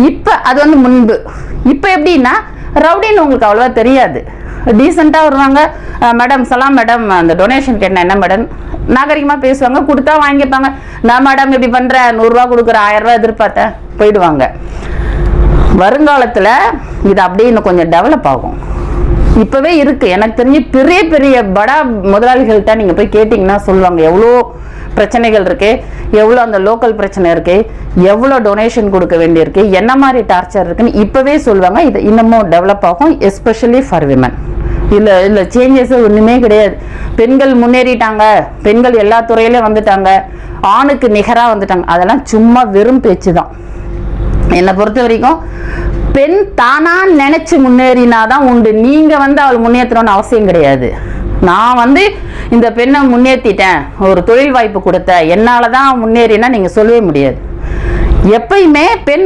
இப்போ அது வந்து முன்பு. இப்போ எப்படின்னா ரவுடின்னு உங்களுக்கு அவ்வளோவா தெரியாது. டீசெண்டாக வருவாங்க, மேடம் சலாம் மேடம், அந்த டொனேஷன் கேட்டேன் என்ன மேடம், நாகரிகமாக பேசுவாங்க, கொடுத்தா வாங்கிப்பாங்க. நான் மேடம் இப்படி பண்ணுறேன், 100 ரூபா கொடுக்குறேன், 1000 ரூபா எதிர்பார்த்தேன், போயிடுவாங்க. வருங்காலத்தில் இது அப்படியே இன்னும் கொஞ்சம் டெவலப் ஆகும். இப்போவே இருக்குது, எனக்கு தெரிஞ்சு பெரிய பெரிய படா முதலாளிகள்கிட்ட நீங்கள் போய் கேட்டிங்கன்னா சொல்லுவாங்க எவ்வளோ பிரச்சனைகள் இருக்கு, எவ்வளோ அந்த லோக்கல் பிரச்சனை இருக்கு, எவ்வளோ டொனேஷன் கொடுக்க வேண்டியிருக்கு, என்ன மாதிரி டார்ச்சர் இருக்குன்னு இப்போவே சொல்லுவாங்க. இது இன்னமும் டெவலப் ஆகும், எஸ்பெஷலி ஃபார் விமன். இல்லை சேஞ்சஸ் ஒன்றுமே கிடையாது. பெண்கள் முன்னேறிட்டாங்க, பெண்கள் எல்லா துறையிலையும் வந்துட்டாங்க, ஆணுக்கு நிகராக வந்துட்டாங்க, அதெல்லாம் சும்மா வெறும் பேச்சு தான். என்னை பொறுத்த வரைக்கும் பெண் தானா நினைச்சு முன்னேறினாதான் உண்டு. நீங்க வந்து அவள் முன்னேற்றணும்னு அவசியம் கிடையாது. நான் வந்து இந்த பெண்ணை முன்னேற்றிட்டேன், ஒரு தொழில் வாய்ப்பு கொடுத்த, என்னால தான் முன்னேறினா நீங்க சொல்லவே முடியாது. எப்பயுமே பெண்